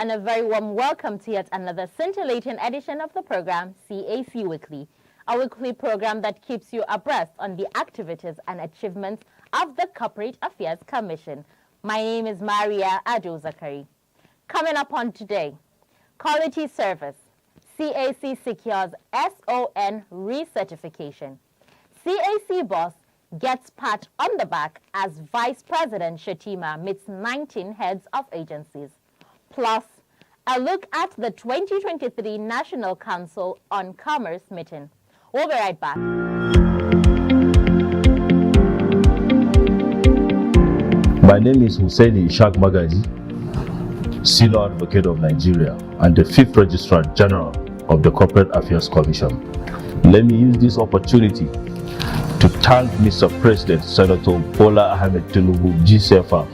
and a very warm welcome to yet another scintillating edition of the program CAC Weekly, a weekly program that keeps you abreast on the activities and achievements of the Corporate Affairs Commission. My name is Maria Ado Zakari. Coming up on today, quality service. CAC secures SON recertification. CAC boss gets pat on the back as Vice President Shetima meets 19 heads of agencies. Plus, a look at the 2023 National Council on Commerce meeting. We'll be right back. My name is Husseini Ishaq Magaji, Senior Advocate of Nigeria and the 5th Registrar General of the Corporate Affairs Commission. Let me use this opportunity to thank Mr. President Senator Bola Ahmed Tinubu, GCFR,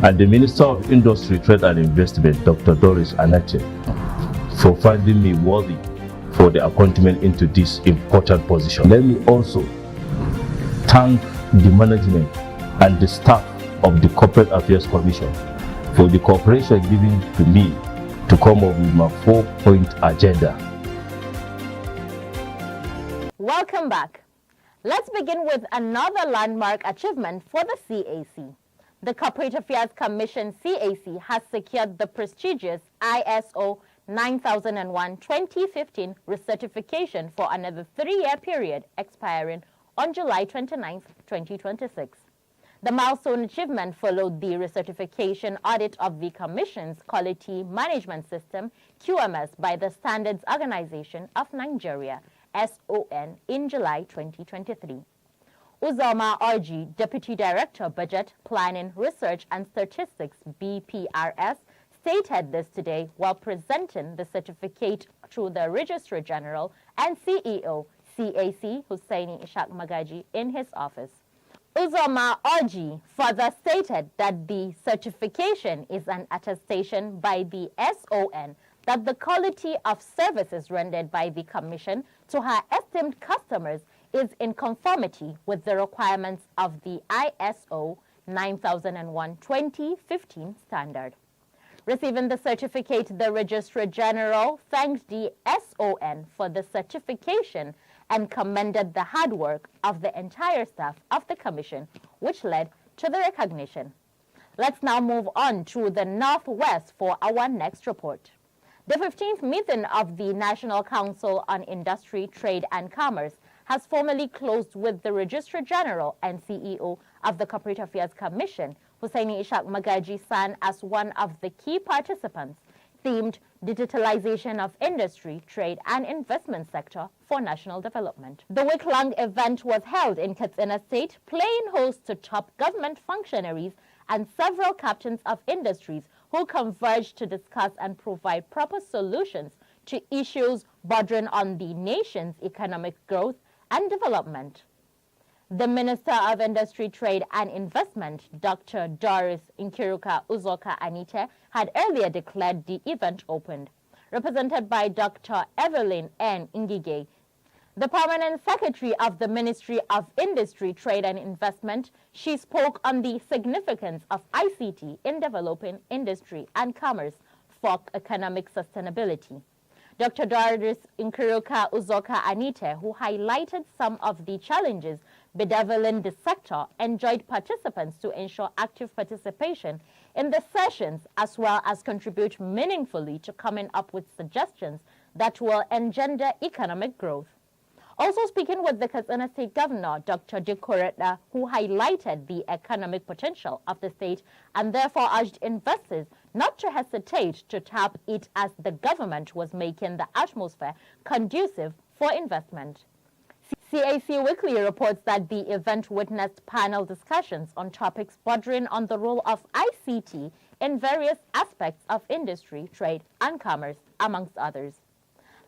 and the Minister of Industry, Trade and Investment, Dr. Doris Anache, for finding me worthy for the appointment into this important position. Let me also thank the management and the staff of the Corporate Affairs Commission for the cooperation given to me to come up with my 4-point agenda. Welcome back. Let's begin with another landmark achievement for the CAC. The Corporate Affairs Commission CAC has secured the prestigious ISO 9001-2015 recertification for another 3-year period expiring on July 29, 2026. The milestone achievement followed the recertification audit of the Commission's Quality Management System, QMS, by the Standards Organization of Nigeria, SON, in July 2023. Uzoma Orji, Deputy Director, Budget, Planning, Research and Statistics, BPRS, stated this today while presenting the certificate to the Registrar General and CEO, CAC, Husseini Ishaq Magaji, in his office. Uzoma Orji further stated that the certification is an attestation by the SON that the quality of services rendered by the Commission to her esteemed customers is in conformity with the requirements of the ISO 9001-2015 standard. Receiving the certificate, the Registrar General thanked the SON for the certification and commended the hard work of the entire staff of the Commission, which led to the recognition. Let's now move on to the Northwest for our next report. The 15th meeting of the National Council on Industry, Trade and Commerce has formally closed with the Registrar General and CEO of the Corporate Affairs Commission, Husseini Ishaq Magaji San, as one of the key participants, themed Digitalization of Industry, Trade and Investment Sector for National Development. The week-long event was held in Katsina State, playing host to top government functionaries and several captains of industries who converged to discuss and provide proper solutions to issues bordering on the nation's economic growth and development. The Minister of Industry, Trade and Investment, Dr. Doris Nkiruka Uzoka Anite, had earlier declared the event opened. Represented by Dr. Evelyn N. Ngige, the Permanent Secretary of the Ministry of Industry, Trade and Investment, she spoke on the significance of ICT in developing industry and commerce for economic sustainability. Dr. Doris Nkiruka Uzoka Anite, who highlighted some of the challenges bedeviling the sector, enjoyed participants to ensure active participation in the sessions as well as contribute meaningfully to coming up with suggestions that will engender economic growth. Also speaking with the Katsina State Governor, Dr. Dikoreta, who highlighted the economic potential of the state and therefore urged investors not to hesitate to tap it as the government was making the atmosphere conducive for investment. CAC Weekly reports that the event witnessed panel discussions on topics bordering on the role of ICT in various aspects of industry, trade, and commerce, amongst others.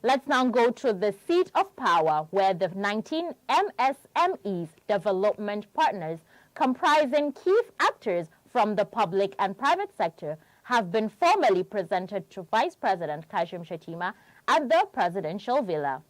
Let's now go to the seat of power, where the 19 MSMEs development partners comprising key actors from the public and private sector have been formally presented to Vice President Kashim Shetima at the Presidential Villa.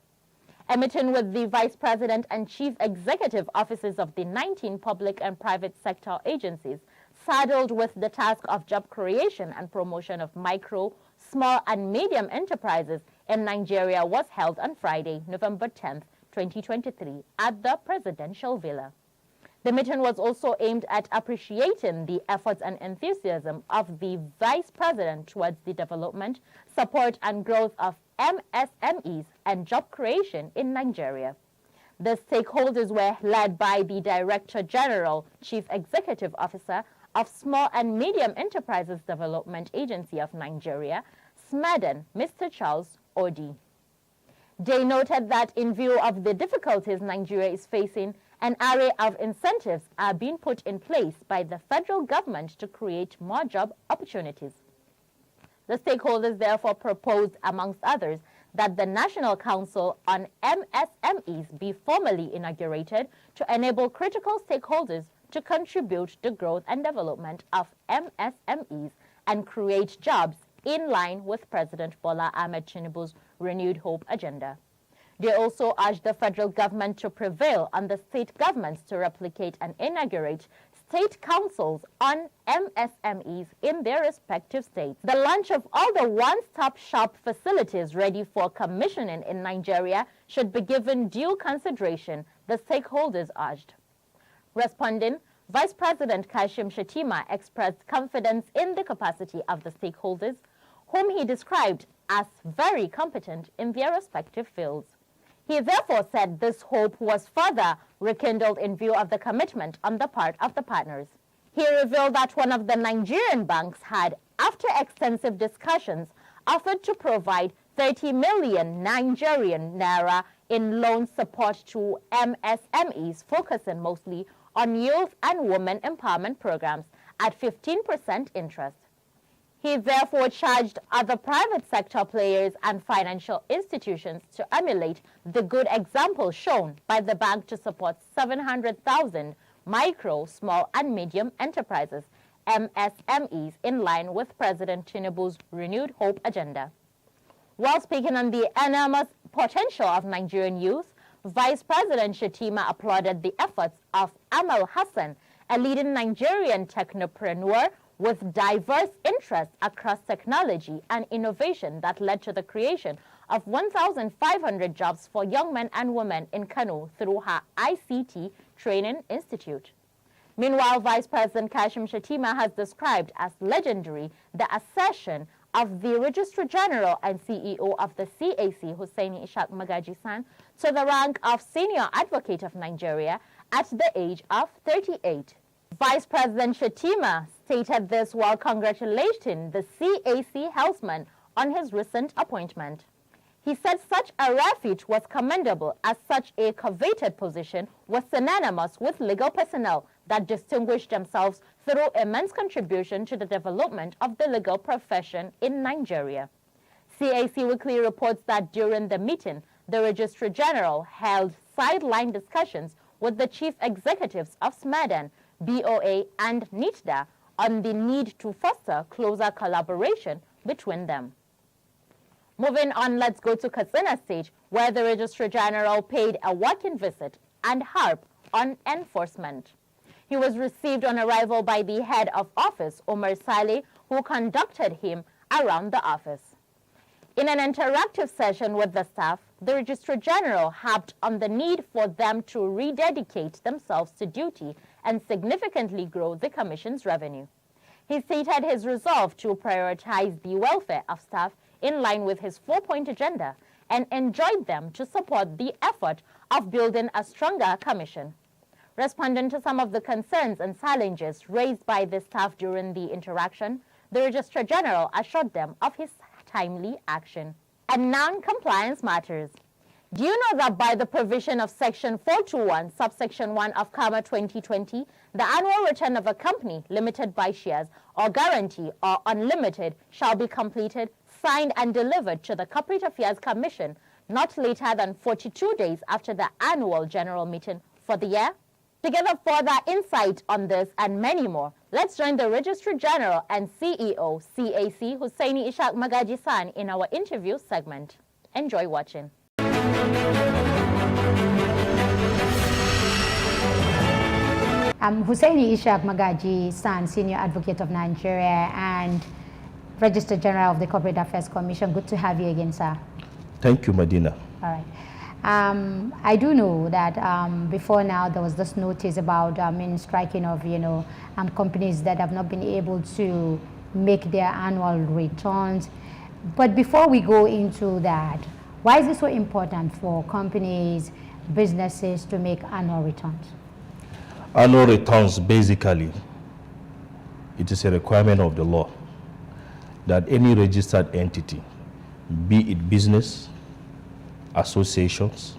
A meeting with the Vice President and Chief Executive Officers of the 19 public and private sector agencies saddled with the task of job creation and promotion of micro, small and medium enterprises in Nigeria was held on Friday, November 10, 2023, at the Presidential Villa. The meeting was also aimed at appreciating the efforts and enthusiasm of the Vice President towards the development, support and growth of MSMEs and job creation in Nigeria. The stakeholders were led by the Director General, Chief Executive Officer of Small and Medium Enterprises Development Agency of Nigeria, SMEDEN, Mr. Charles Odi. They noted that in view of the difficulties Nigeria is facing, an array of incentives are being put in place by the federal government to create more job opportunities. The stakeholders therefore proposed, amongst others, that the National Council on MSMEs be formally inaugurated to enable critical stakeholders to contribute to the growth and development of MSMEs and create jobs in line with President Bola Ahmed Tinubu's renewed hope agenda. They also urged the federal government to prevail on the state governments to replicate and inaugurate state councils on MSMEs in their respective states. The launch of all the one-stop shop facilities ready for commissioning in Nigeria should be given due consideration, the stakeholders urged. Responding, Vice President Kashim Shettima expressed confidence in the capacity of the stakeholders, whom he described as very competent in their respective fields. He therefore said this hope was further rekindled in view of the commitment on the part of the partners. He revealed that one of the Nigerian banks had, after extensive discussions, offered to provide 30 million Nigerian naira in loan support to MSMEs, focusing mostly on youth and women empowerment programs at 15% interest. He therefore charged other private sector players and financial institutions to emulate the good example shown by the bank to support 700,000 micro, small and medium enterprises, MSMEs, in line with President Tinubu's renewed hope agenda. While speaking on the enormous potential of Nigerian youth, Vice President Shettima applauded the efforts of Amal Hassan, a leading Nigerian technopreneur with diverse interests across technology and innovation that led to the creation of 1,500 jobs for young men and women in Kano through her ICT Training Institute. Meanwhile, Vice President Kashim Shettima has described as legendary the accession of the Registrar General and CEO of the CAC, Hussaini Ishaq Magaji-san, to the rank of Senior Advocate of Nigeria at the age of 38. Vice President Shettima stated this while congratulating the CAC helmsman on his recent appointment. He said such a rare feat was commendable, as such a coveted position was synonymous with legal personnel that distinguished themselves through immense contribution to the development of the legal profession in Nigeria. CAC Weekly reports that during the meeting, the Registrar General held sideline discussions with the chief executives of SMEDEN, BOA and NITDA on the need to foster closer collaboration between them. Moving on, let's go to Katsina State, where the Registrar General paid a working visit and harp on enforcement. He was received on arrival by the head of office, Omar Saleh, who conducted him around the office. In an interactive session with the staff, the Registrar General harped on the need for them to rededicate themselves to duty and significantly grow the Commission's revenue. He stated his resolve to prioritize the welfare of staff in line with his 4-point agenda and enjoined them to support the effort of building a stronger Commission. Responding to some of the concerns and challenges raised by the staff during the interaction, the Registrar General assured them of his timely action. And non-compliance matters. Do you know that by the provision of Section 421, subsection 1 of CAMA 2020, the annual return of a company limited by shares or guarantee or unlimited shall be completed, signed and delivered to the Corporate Affairs Commission not later than 42 days after the annual general meeting for the year? To get a further insight on this and many more, let's join the Registrar General and CEO, CAC, Hussaini Ishaq Magaji-san in our interview segment. Enjoy watching. Hussaini Ishaq Magaji, son, Senior Advocate of Nigeria and Register General of the Corporate Affairs Commission. Good to have you again, sir. Thank you, Medina. All right. I do know that before now there was this notice about striking of companies that have not been able to make their annual returns. But before we go into that, why is it so important for companies, businesses to make annual returns? Annual returns, basically, it is a requirement of the law that any registered entity, be it business, associations,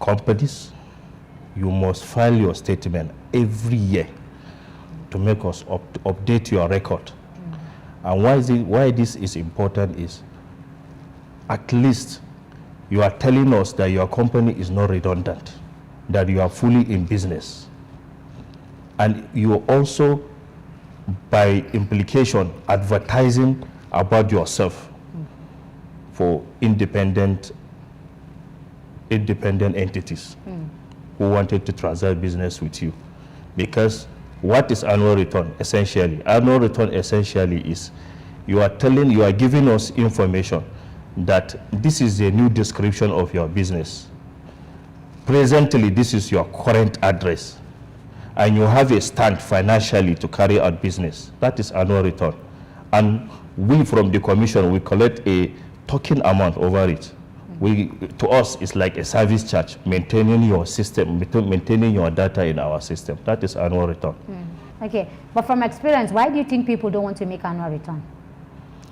companies, you must file your statement every year to make us update your record. And why this is important is, at least you are telling us that your company is not redundant, that you are fully in business. And you are also, by implication, advertising about yourself for independent entities who wanted to transact business with you. Because what is annual return essentially? Annual return essentially is you are giving us information that this is a new description of your business. Presently, this is your current address, and you have a stand financially to carry out business. That is annual return. And we from the commission, we collect a token amount over it. To us, it's like a service charge, maintaining your system, maintaining your data in our system. That is annual return. Okay, but from experience, why do you think people don't want to make annual return?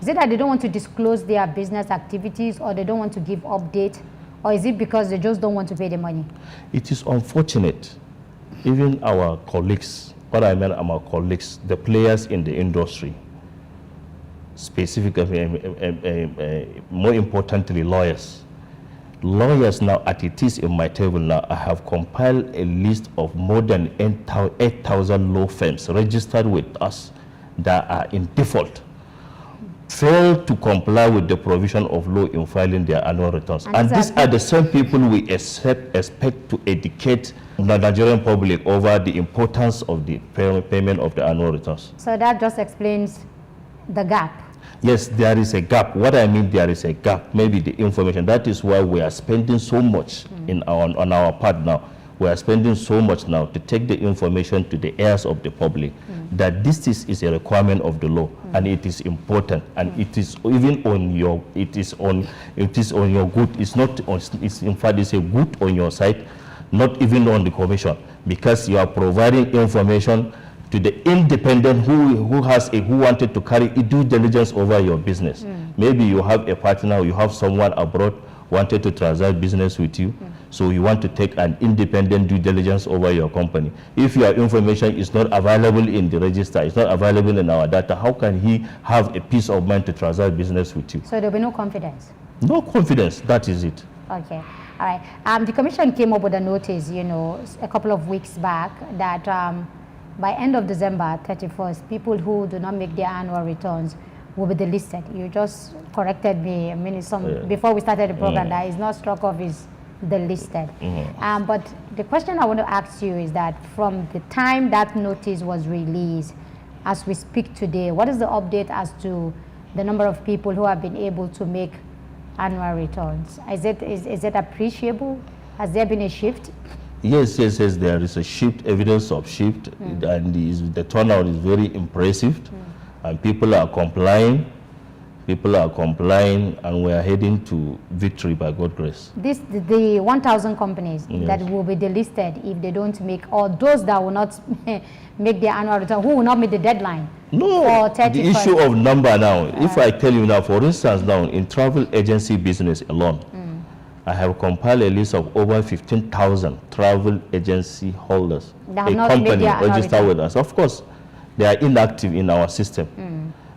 Is it that they don't want to disclose their business activities, or they don't want to give update, or is it because they just don't want to pay the money? It is unfortunate. Even our colleagues, what I mean our colleagues, the players in the industry, specifically, more importantly, lawyers. Lawyers now, as it is in my table now, I have compiled a list of more than 8,000 law firms registered with us that are in default, fail to comply with the provision of law in filing their annual returns. And these are the same people we expect to educate the Nigerian public over the importance of the payment of the annual returns. So that just explains the gap. Yes, there is a gap. What I mean, there is a gap, maybe the information. That is why we are spending so much on our part now. We are spending so much now to take the information to the ears of the public that this is a requirement of the law, and it is important, and it is even on your your good. It's not on, it's in fact it's a good on your side, not even on the commission, because you are providing information to the independent who wanted to carry due diligence over your business. Maybe you have a partner, you have someone abroad wanted to transact business with you, so you want to take an independent due diligence over your company. If your information is not available in the register, it's not available in our data, how can he have a peace of mind to transact business with you? So there'll be no confidence? No confidence, that is it. Okay, all right. The commission came up with a notice, a couple of weeks back that by end of December 31st, people who do not make their annual returns will be delisted. You just corrected me. I mean, before we started the program, that is not struck off is delisted. But the question I want to ask you is that from the time that notice was released, as we speak today, what is the update as to the number of people who have been able to make annual returns? Is it appreciable? Has there been a shift? Yes, there is a shift, evidence of shift, and the turnout is very impressive, and people are complying, and we are heading to victory by God's grace. The 1,000 companies that will be delisted if they don't make, or those that will not make their annual return, who will not meet the deadline? No, the issue of number now, if I tell you now, for instance now, in travel agency business alone, I have compiled a list of over 15,000 travel agency holders, a company registered with us. Of course, they are inactive in our system.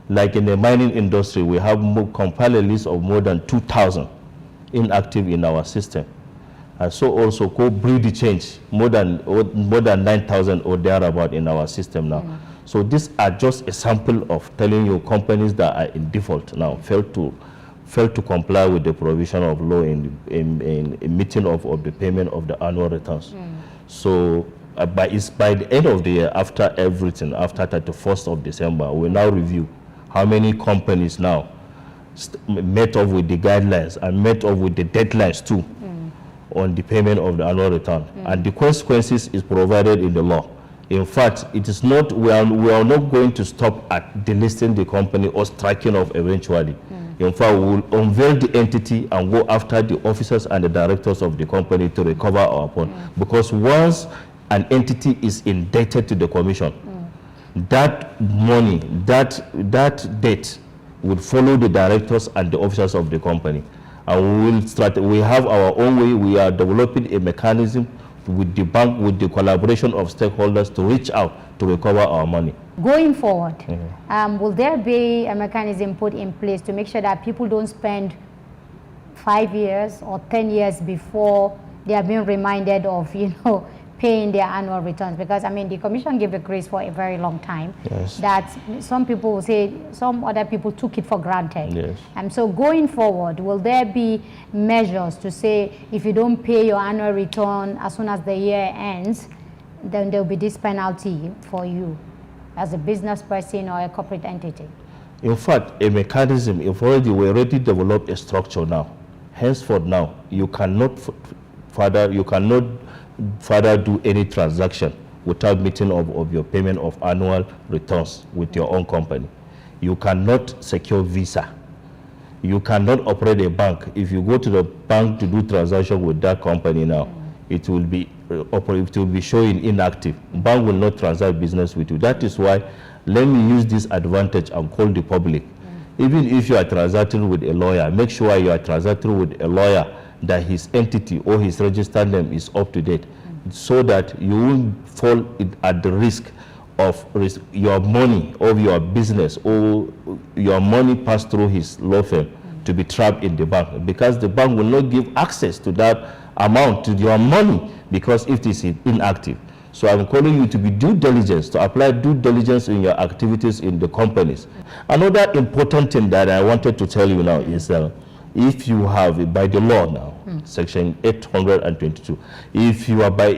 Like in the mining industry, we have compiled a list of more than 2,000 inactive in our system. And so also co-breed change, more than 9,000 or thereabout in our system now. So these are just a sample of telling you companies that are in default now, failed to comply with the provision of law in meeting of the payment of the annual returns. So by the end of the year, after everything, after 31st of December, we now review how many companies now met up with the guidelines and met up with the deadlines too on the payment of the annual return. And the consequences is provided in the law. In fact, it is not, we are not going to stop at delisting the company or striking off eventually. In fact, we will unveil the entity and go after the officers and the directors of the company to recover our fund. Because once an entity is indebted to the commission, that money, that debt would follow the directors and the officers of the company. And we have our own way. We are developing a mechanism with the bank, with the collaboration of stakeholders to reach out to recover our money. Going forward, will there be a mechanism put in place to make sure that people don't spend 5 years or 10 years before they are being reminded of, paying their annual returns? Because, I mean, the commission gave a grace for a very long time. Yes. That some people will say, some other people took it for granted. Yes. And so going forward, will there be measures to say, if you don't pay your annual return as soon as the year ends, then there will be this penalty for you as a business person or a corporate entity? In fact, a mechanism, we already developed a structure now. Henceforth now, you cannot further do any transaction without meeting of your payment of annual returns with your own company. You cannot secure visa. You cannot operate a bank. If you go to the bank to do transaction with that company now, it will be showing inactive. Bank will not transact business with you. That is why, let me use this advantage and call the public. Even if you are transacting with a lawyer, make sure you are transacting with a lawyer that his entity or his registered name is up to date, so that you won't fall at the risk of your money or your business or your money pass through his law firm to be trapped in the bank, because the bank will not give access to that amount, to your money, because it is inactive. So I'm calling you to be due diligence, to apply due diligence in your activities in the companies. Another important thing that I wanted to tell you now is if you have, by the law now, section 822, if you are by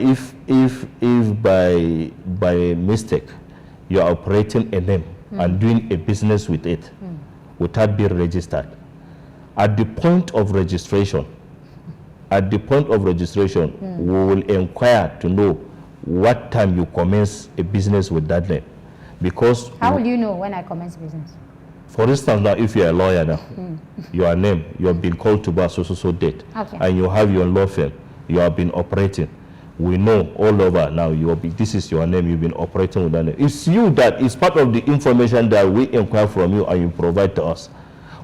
mistake you are operating a name and doing a business with it without being registered, at the point of registration, we will inquire to know what time you commence a business with that name. Because how will you know when I commence business? For instance, now, if you're a lawyer now, your name, you have been called to bar so date, and you have your law firm, you have been operating. We know all over now, this is your name, you've been operating with that name. It's you that is part of the information that we inquire from you and you provide to us.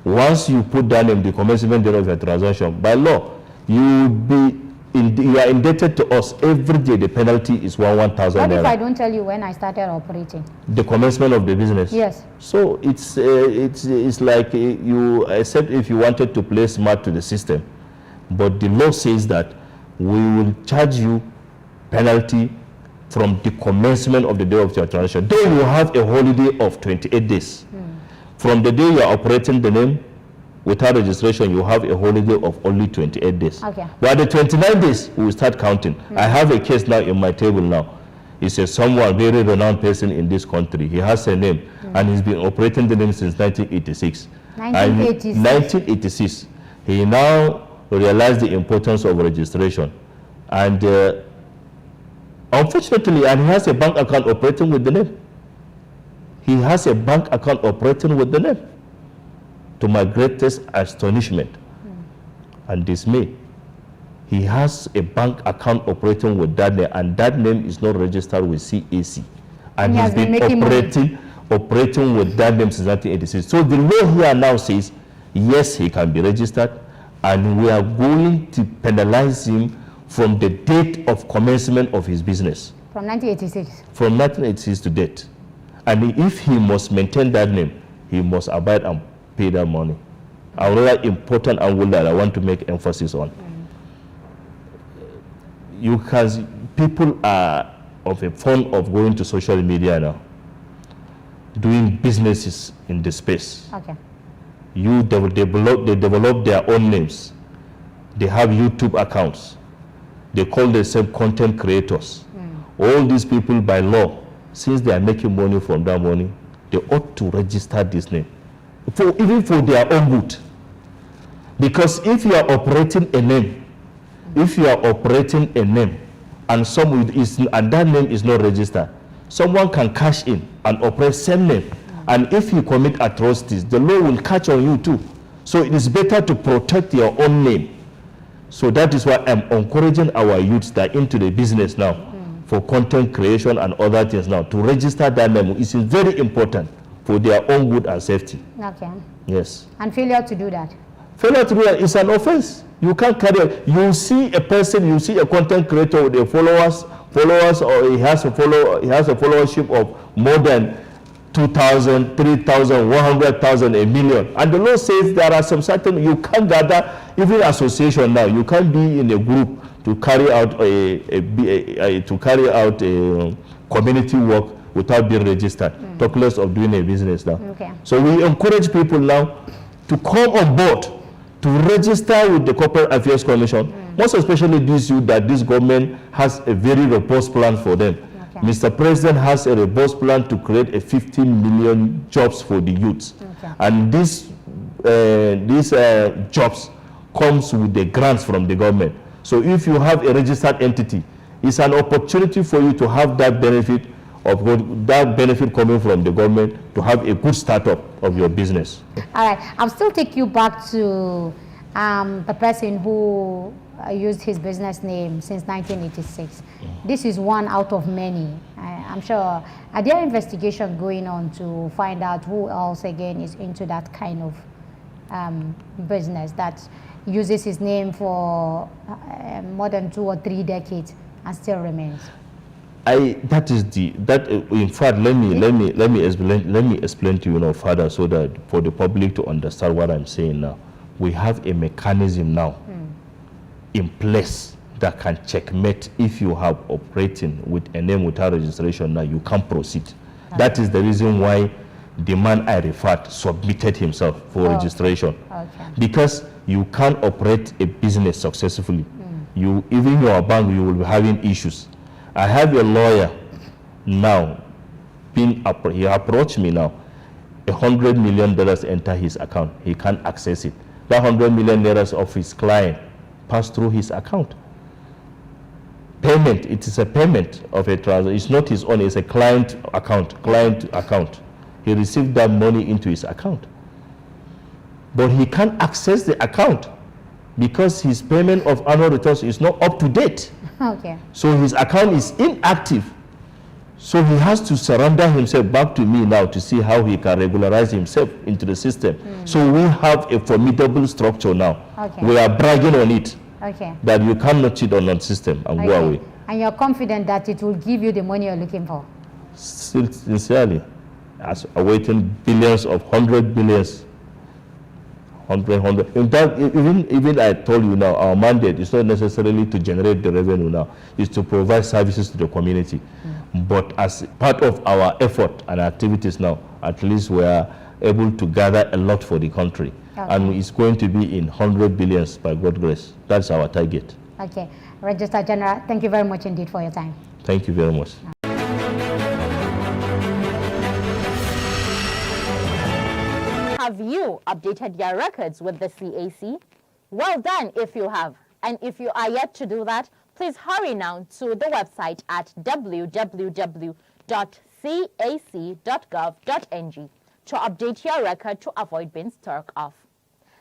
Once you put that name, the commencement date of your transaction, by law, you are indebted to us every day. The penalty is 1,000 naira. What if I don't tell you when I started operating? The commencement of the business? Yes. So it's like you, except if you wanted to play smart to the system. But the law says that we will charge you penalty from the commencement of the day of your transaction. Then you have a holiday of 28 days. From the day you are operating the name, without registration, you have a holiday of only 28 days. Okay. But the 29 days, we will start counting. I have a case now in my table now. It's someone, very renowned person in this country. He has a name, and he's been operating the name since 1986. 1986. He now realized the importance of registration. And unfortunately, and he has a bank account operating with the name. He has a bank account operating with the name. To my greatest astonishment and dismay, he has a bank account operating with that name, and that name is not registered with CAC. And he's been operating with that name since 1986. So the law here now says, yes, he can be registered, and we are going to penalize him from the date of commencement of his business. From 1986? From 1986 to date. And if he must maintain that name, he must abide and pay that money. Another important angle that I want to make emphasis on. People are fond of going to social media now, doing businesses in the space. Okay. They develop their own names. They have YouTube accounts. They call themselves content creators. all these people by law, since they are making money from that money, they ought to register this name, even for their own good. Because if you are operating a name, and and that name is not registered, someone can cash in and operate same name. And if you commit atrocities, the law will catch on you too. So it is better to protect your own name. So that is why I'm encouraging our youths that are into the business now, for content creation and other things now, to register that name. It is very important for their own good and safety. Okay. Yes. And failure to do that? Failure to do that is an offense. You can't carry it. You see a person, you see a content creator with a followers, or he has a followership of more than 2,000, 3,000, 100,000, a million. And the law says there are some certain, you can't gather, even association now, you can't be in a group to carry out a community work without being registered. Talk less of doing a business now. Okay. So we encourage people now to come on board, to register with the Corporate Affairs Commission, most especially these youth that this government has a very robust plan for them. Okay. Mr. President has a robust plan to create a 15 million jobs for the youths. Okay. And these jobs comes with the grants from the government. So if you have a registered entity, it's an opportunity for you to have that benefit coming from the government, to have a good startup of your business. All right, I'll still take you back to the person who used his business name since 1986. This is one out of many. I'm sure, are there investigations going on to find out who else again is into that kind of business that uses his name for more than 2 or 3 decades and still remains? In fact, let me explain to you further, so that for the public to understand what I'm saying now. We have a mechanism now in place that can checkmate. If you have operating with a name without registration, now you can't proceed. Okay. That is the reason why the man I referred submitted himself for registration. Okay. Because you can't operate a business successfully. Even your bank, you will be having issues. I have a lawyer now, he approached me now, $100 million enter his account. He can't access it. That $100 million of his client passed through his account. Payment, it is a payment of a transaction. It's not his own, it's a client account. He received that money into his account. But he can't access the account because his payment of annual returns is not up to date. Okay. So his account is inactive. So he has to surrender himself back to me now to see how he can regularize himself into the system. So we have a formidable structure now. Okay. We are bragging on it. Okay. That you cannot cheat on the system and go away. And you're confident that it will give you the money you're looking for? Sincerely. As awaiting billions of 100 billions. 100. In fact, even I told you now, our mandate is not necessarily to generate the revenue now, it's to provide services to the community. But as part of our effort and activities now, at least we are able to gather a lot for the country. Okay. And it's going to be in 100 billions by God's grace. That's our target. Okay. Registrar General, thank you very much indeed for your time. Thank you very much. Have you updated your records with the CAC? Well done if you have. And if you are yet to do that, please hurry now to the website at www.cac.gov.ng to update your record to avoid being struck off.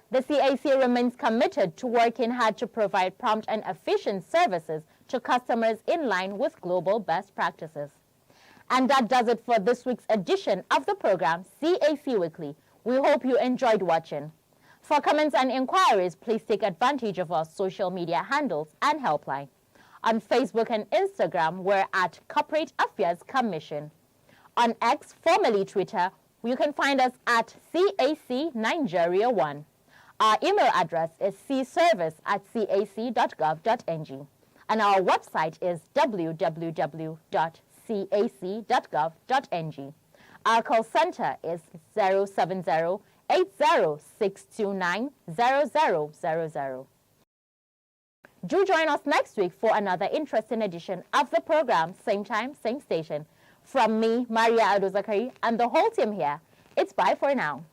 The CAC remains committed to working hard to provide prompt and efficient services to customers in line with global best practices. And that does it for this week's edition of the program CAC Weekly. We hope you enjoyed watching. For comments and inquiries, please take advantage of our social media handles and helpline. On Facebook and Instagram, we're at Corporate Affairs Commission. On X, formerly Twitter, you can find us at CAC Nigeria 1. Our email address is cservice@cac.gov.ng. And our website is www.cac.gov.ng. Our call center is 070-80-629-0000. Do join us next week for another interesting edition of the program, same time, same station. From me, Maria Ado Zakari, and the whole team here, it's bye for now.